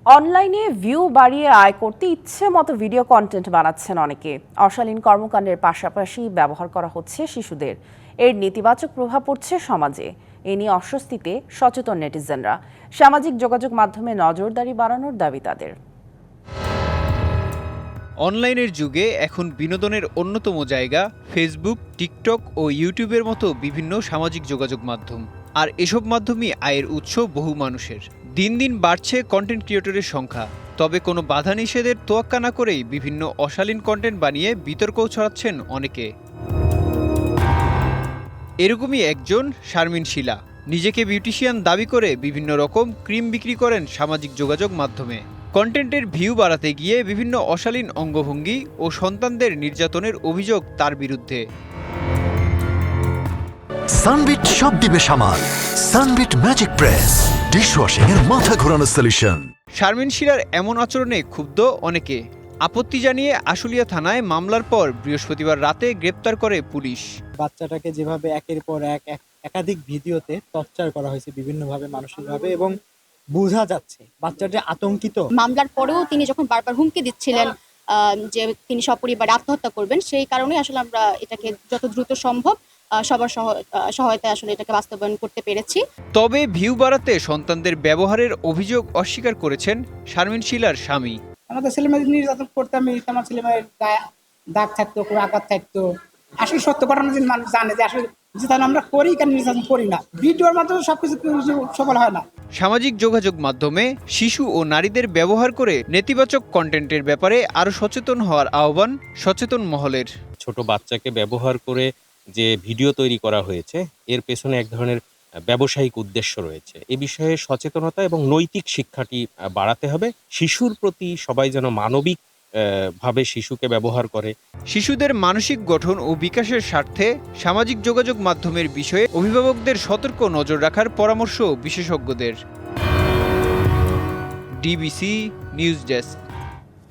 অনলাইনে ভিউ বাড়িয়ে আয় করতে ইচ্ছে মতো ভিডিও কন্টেন্ট বানাচ্ছেন অনেকে। অশালীন কর্মকাণ্ডের পাশাপাশি ব্যবহার করা হচ্ছে শিশুদের। এর নেতিবাচক প্রভাব পড়ছে সমাজে। এ নিয়ে অস্বস্তিতে সচেতন নেটিজেনরা। সামাজিক যোগাযোগ মাধ্যমে নজরদারি বাড়ানোর দাবি তাদের। অনলাইনের যুগে এখন বিনোদনের অন্যতম জায়গা ফেসবুক, টিকটক ও ইউটিউবের মতো বিভিন্ন সামাজিক যোগাযোগ মাধ্যম। আর এসব মাধ্যমই আয়ের উৎস বহু মানুষের। দিন দিন বাড়ছে কন্টেন্ট ক্রিয়েটরের সংখ্যা। তবে কোনো বাধা নিষেধের তোয়াক্কা না করেই বিভিন্ন অশালীন কন্টেন্ট বানিয়ে বিতর্কও ছড়াচ্ছেন অনেকে। এরকমই একজন শারমিন শিলা। নিজেকে বিউটিশিয়ান দাবি করে বিভিন্ন রকম ক্রিম বিক্রি করেন সামাজিক যোগাযোগ মাধ্যমে। কন্টেন্টের ভিউ বাড়াতে গিয়ে বিভিন্ন অশালীন অঙ্গভঙ্গি ও সন্তানদের নির্যাতনের অভিযোগ তার বিরুদ্ধে। সানবিট সব দিবে সামাল। সানবিট ম্যাজিক প্রেস ডিশওয়াশিং এর মাথা ঘোরানো সলিউশন। শারমিন শিলার এমন আচরণে ক্ষুব্ধ অনেকে। আপত্তি জানিয়ে আশুলিয়া থানায় মামলার পর বৃহস্পতিবার রাতে গ্রেপ্তার করে পুলিশ। বাচ্চাটাকে যেভাবে একের পর এক একাধিক ভিডিওতে টর্চার করা হয়েছে বিভিন্নভাবে মানসিকভাবে, এবং বোঝা যাচ্ছে বাচ্চাটা আতঙ্কিত। মামলার পরেও তিনি যখন বারবার হুমকি দিচ্ছিলেন যে তিনি সপরিবারে আত্মহত্যা করবেন, সেই কারণে আসলে আমরা এটাকে যত দ্রুত সম্ভব সবার সহায়তায় আসলে এটাকে বাস্তবায়ন করতে পেরেছি। তবে ভিউ বাড়াতে সন্তানদের ব্যবহারের অভিযোগ অস্বীকার করেছেন শারমিন শিলার স্বামী। আমাদের ছেলেমেয়েদের নির্যাতন করতাম, আমার ছেলেমেয়ের গায়ে দাগ থাকতো, কোনো আঘাত থাকতো। আসলে সত্য ঘটনা যদি মানুষ জানে যে আসলে যেটা আমরা করি কেন নির্যাতন করি না, ভিডিওর মাধ্যমে সবকিছু সফল হয় না। সামাজিক যোগাযোগ মাধ্যমে শিশু ও নারীদের ব্যবহার করে নেতিবাচক কন্টেন্টের ব্যাপারে আরও সচেতন হওয়ার আহ্বান সচেতন মহলের। ছোট বাচ্চাকে ব্যবহার করে যে ভিডিও তৈরি করা হয়েছে, এর পেছনে এক ধরনের ব্যবসায়িক উদ্দেশ্য রয়েছে। এ বিষয়ে সচেতনতা এবং নৈতিক শিক্ষাটি বাড়াতে হবে। শিশুর প্রতি সবাই যেন মানবিক ভাবে শিশুকে ব্যবহার করে। শিশুদের মানসিক গঠন ও বিকাশের স্বার্থে সামাজিক যোগাযোগ মাধ্যমের বিষয়ে অভিভাবকদের সতর্ক নজর রাখার পরামর্শ বিশেষজ্ঞদের। DBC news desk.